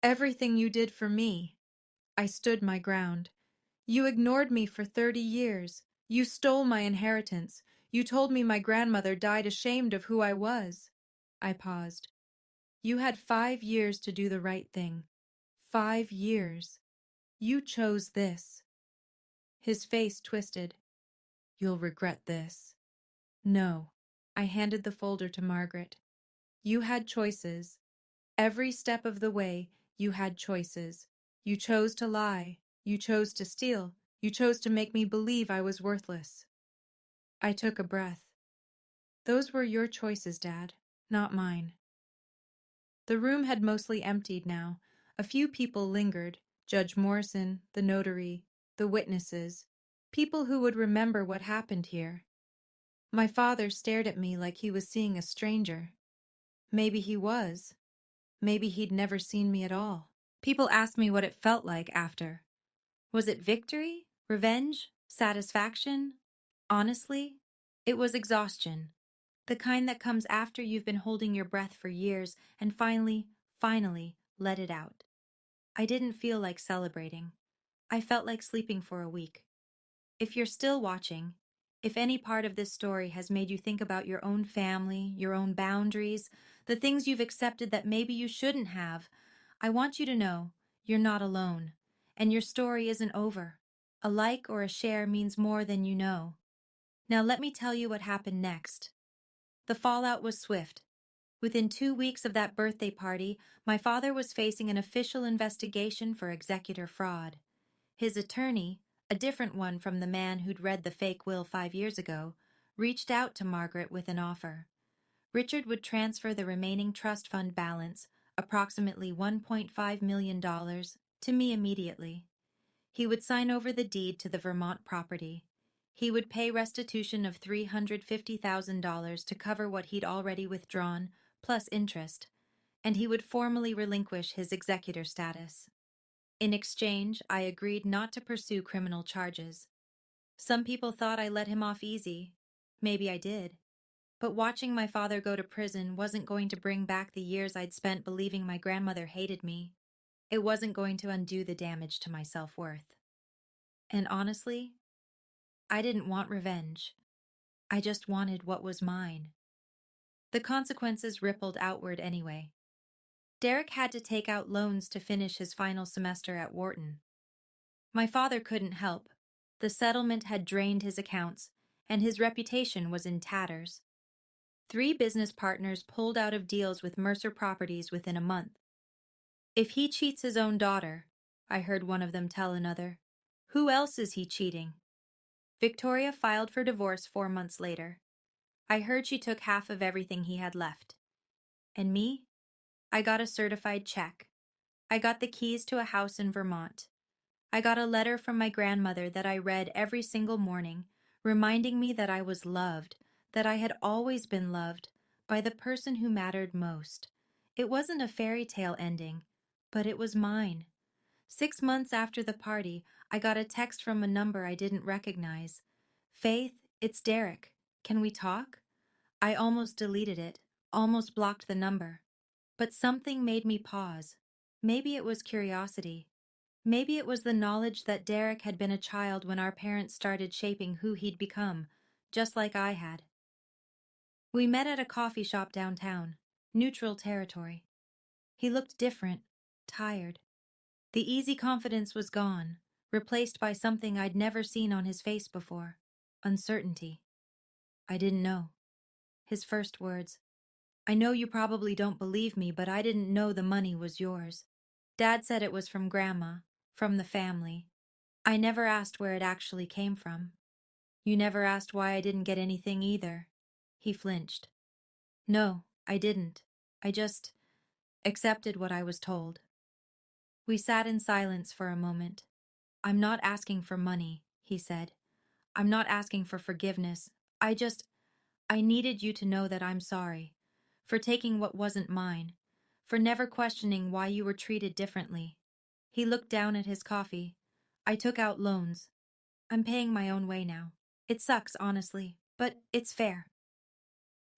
Everything you did for me." I stood my ground. "You ignored me for 30 years. You stole my inheritance. You told me my grandmother died ashamed of who I was." I paused. "You had 5 years to do the right thing. 5 years. You chose this." His face twisted. "You'll regret this." "No." I handed the folder to Margaret. "You had choices. Every step of the way, you had choices. You chose to lie. You chose to steal. You chose to make me believe I was worthless." I took a breath. "Those were your choices, Dad, not mine." The room had mostly emptied now. A few people lingered: Judge Morrison, the notary, the witnesses, people who would remember what happened here. My father stared at me like he was seeing a stranger. Maybe he was. Maybe he'd never seen me at all. People asked me what it felt like after. Was it victory? Revenge? Satisfaction? Honestly, it was exhaustion. The kind that comes after you've been holding your breath for years and finally, let it out. I didn't feel like celebrating. I felt like sleeping for a week. If you're still watching, if any part of this story has made you think about your own family, your own boundaries, the things you've accepted that maybe you shouldn't have, I want you to know you're not alone, and your story isn't over. A like or a share means more than you know. Now let me tell you what happened next. The fallout was swift. Within 2 weeks of that birthday party, my father was facing an official investigation for executor fraud. His attorney, a different one from the man who'd read the fake will 5 years ago, reached out to Margaret with an offer. Richard would transfer the remaining trust fund balance, approximately $1.5 million, to me immediately. He would sign over the deed to the Vermont property. He would pay restitution of $350,000 to cover what he'd already withdrawn, plus interest, and he would formally relinquish his executor status. In exchange, I agreed not to pursue criminal charges. Some people thought I let him off easy. Maybe I did. But watching my father go to prison wasn't going to bring back the years I'd spent believing my grandmother hated me. It wasn't going to undo the damage to my self-worth. And honestly, I didn't want revenge. I just wanted what was mine. The consequences rippled outward anyway. Derek had to take out loans to finish his final semester at Wharton. My father couldn't help. The settlement had drained his accounts, and his reputation was in tatters. 3 business partners pulled out of deals with Mercer Properties within a month. "If he cheats his own daughter," I heard one of them tell another, "who else is he cheating?" Victoria filed for divorce 4 months later. I heard she took half of everything he had left. And me? I got a certified check. I got the keys to a house in Vermont. I got a letter from my grandmother that I read every single morning, reminding me that I was loved, that I had always been loved, by the person who mattered most. It wasn't a fairy tale ending, but it was mine. 6 months after the party, I got a text from a number I didn't recognize. "Faith, it's Derek. Can we talk?" I almost deleted it, almost blocked the number. But something made me pause. Maybe it was curiosity. Maybe it was the knowledge that Derek had been a child when our parents started shaping who he'd become, just like I had. We met at a coffee shop downtown, neutral territory. He looked different, tired. The easy confidence was gone, replaced by something I'd never seen on his face before: uncertainty. I didn't know. His first words: "I know you probably don't believe me, but I didn't know the money was yours. Dad said it was from Grandma, from the family. I never asked where it actually came from. You never asked why I didn't get anything either." He flinched. "No, I didn't. I just accepted what I was told." We sat in silence for a moment. "I'm not asking for money," he said. "I'm not asking for forgiveness. I needed you to know that I'm sorry. For taking what wasn't mine. For never questioning why you were treated differently." He looked down at his coffee. "I took out loans. I'm paying my own way now. It sucks, honestly, but it's fair."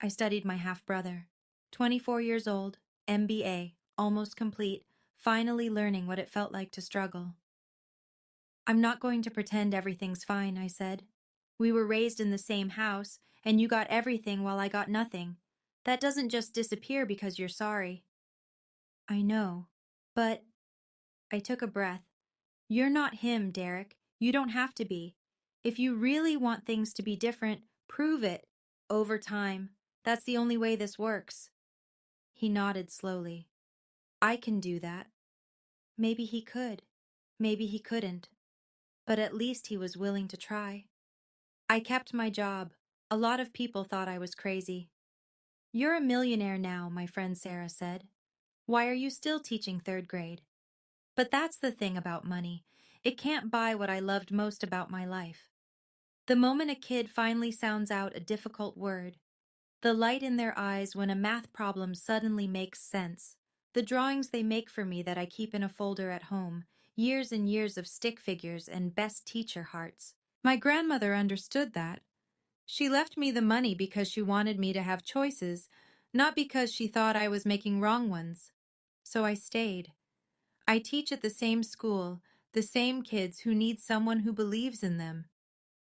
I studied my half-brother. 24 years old, MBA, almost complete, finally learning what it felt like to struggle. "I'm not going to pretend everything's fine," I said. "We were raised in the same house, and you got everything while I got nothing. That doesn't just disappear because you're sorry." "I know, but—" I took a breath. "You're not him, Derek. You don't have to be. If you really want things to be different, prove it. Over time. That's the only way this works." He nodded slowly. "I can do that." Maybe he could. Maybe he couldn't. But at least he was willing to try. I kept my job. A lot of people thought I was crazy. "You're a millionaire now," my friend Sarah said. "Why are you still teaching third grade?" But that's the thing about money. It can't buy what I loved most about my life. The moment a kid finally sounds out a difficult word, the light in their eyes when a math problem suddenly makes sense, the drawings they make for me that I keep in a folder at home, years and years of stick figures and best teacher hearts. My grandmother understood that. She left me the money because she wanted me to have choices, not because she thought I was making wrong ones. So I stayed. I teach at the same school, the same kids who need someone who believes in them.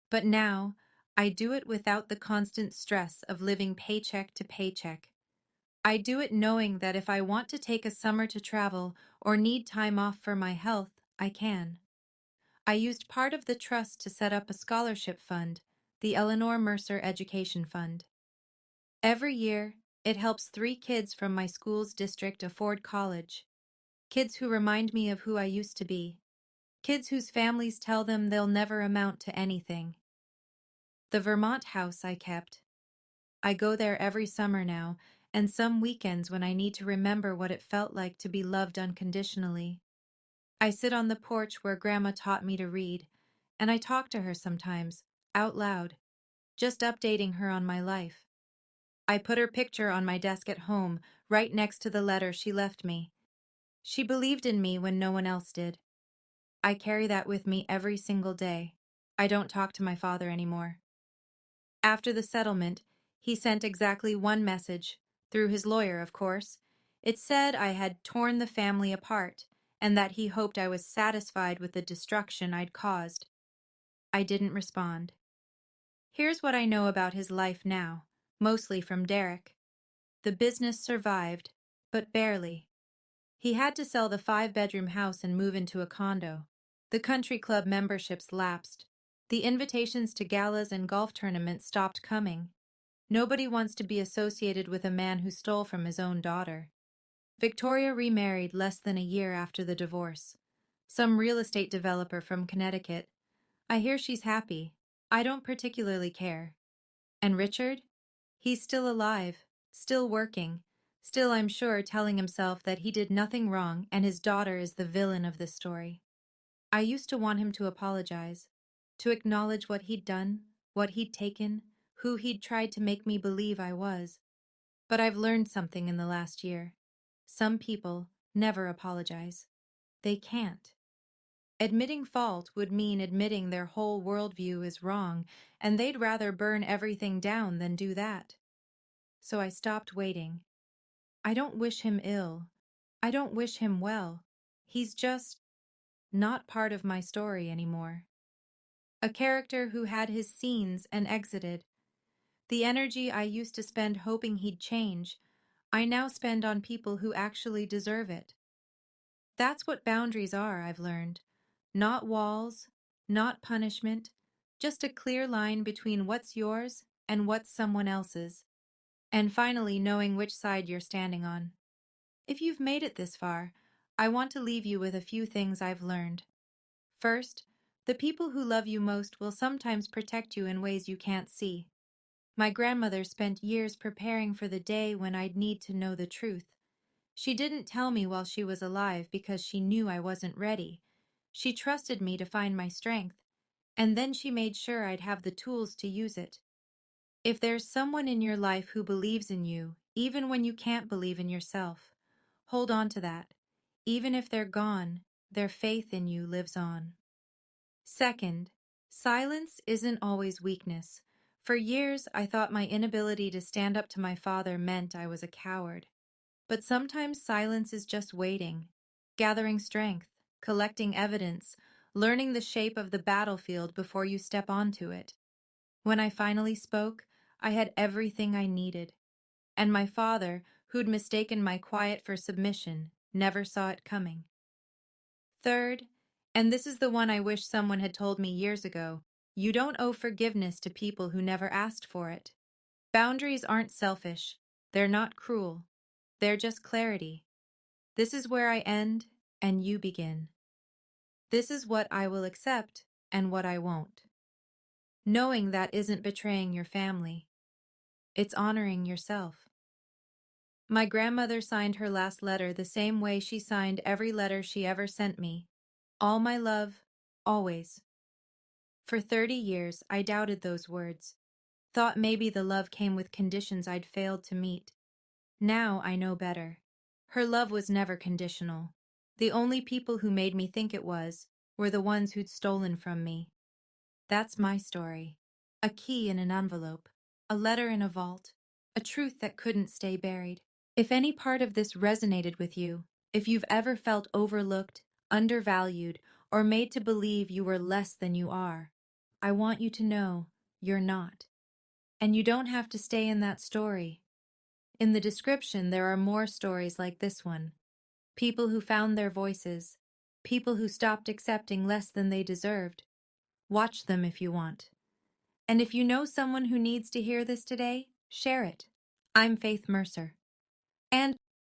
But now, I do it without the constant stress of living paycheck to paycheck. I do it knowing that if I want to take a summer to travel or need time off for my health, I can. I used part of the trust to set up a scholarship fund, the Eleanor Mercer Education Fund. Every year, it helps 3 kids from my school's district afford college. Kids who remind me of who I used to be. Kids whose families tell them they'll never amount to anything. The Vermont house I kept. I go there every summer now, and some weekends when I need to remember what it felt like to be loved unconditionally. I sit on the porch where Grandma taught me to read, and I talk to her sometimes, out loud, just updating her on my life. I put her picture on my desk at home, right next to the letter she left me. She believed in me when no one else did. I carry that with me every single day. I don't talk to my father anymore. After the settlement, he sent exactly one message, through his lawyer, of course. It said I had torn the family apart, and that he hoped I was satisfied with the destruction I'd caused. I didn't respond. Here's what I know about his life now, mostly from Derek. The business survived, but barely. He had to sell the 5-bedroom house and move into a condo. The country club memberships lapsed. The invitations to galas and golf tournaments stopped coming. Nobody wants to be associated with a man who stole from his own daughter. Victoria remarried less than a year after the divorce. Some real estate developer from Connecticut. I hear she's happy. I don't particularly care. And Richard? He's still alive, still working, still, I'm sure, telling himself that he did nothing wrong and his daughter is the villain of this story. I used to want him to apologize, to acknowledge what he'd done, what he'd taken, who he'd tried to make me believe I was. But I've learned something in the last year. Some people never apologize. They can't. Admitting fault would mean admitting their whole worldview is wrong, and they'd rather burn everything down than do that. So I stopped waiting. I don't wish him ill. I don't wish him well. He's just not part of my story anymore. A character who had his scenes and exited. The energy I used to spend hoping he'd change, I now spend on people who actually deserve it. That's what boundaries are, I've learned. Not walls, not punishment, just a clear line between what's yours and what's someone else's. And finally, knowing which side you're standing on. If you've made it this far, I want to leave you with a few things I've learned. First, the people who love you most will sometimes protect you in ways you can't see. My grandmother spent years preparing for the day when I'd need to know the truth. She didn't tell me while she was alive because she knew I wasn't ready. She trusted me to find my strength, and then she made sure I'd have the tools to use it. If there's someone in your life who believes in you, even when you can't believe in yourself, hold on to that. Even if they're gone, their faith in you lives on. Second, silence isn't always weakness. For years, I thought my inability to stand up to my father meant I was a coward. But sometimes silence is just waiting, gathering strength, collecting evidence, learning the shape of the battlefield before you step onto it. When I finally spoke, I had everything I needed. And my father, who'd mistaken my quiet for submission, never saw it coming. Third, and this is the one I wish someone had told me years ago, you don't owe forgiveness to people who never asked for it. Boundaries aren't selfish. They're not cruel. They're just clarity. This is where I end and you begin. This is what I will accept and what I won't. Knowing that isn't betraying your family. It's honoring yourself. My grandmother signed her last letter the same way she signed every letter she ever sent me. All my love, always. For 30 years, I doubted those words. Thought maybe the love came with conditions I'd failed to meet. Now I know better. Her love was never conditional. The only people who made me think it was were the ones who'd stolen from me. That's my story. A key in an envelope, a letter in a vault, a truth that couldn't stay buried. If any part of this resonated with you, if you've ever felt overlooked, undervalued, or made to believe you were less than you are, I want you to know you're not. And you don't have to stay in that story. In the description, there are more stories like this one. People who found their voices. People who stopped accepting less than they deserved. Watch them if you want. And if you know someone who needs to hear this today, share it. I'm Faith Mercer. And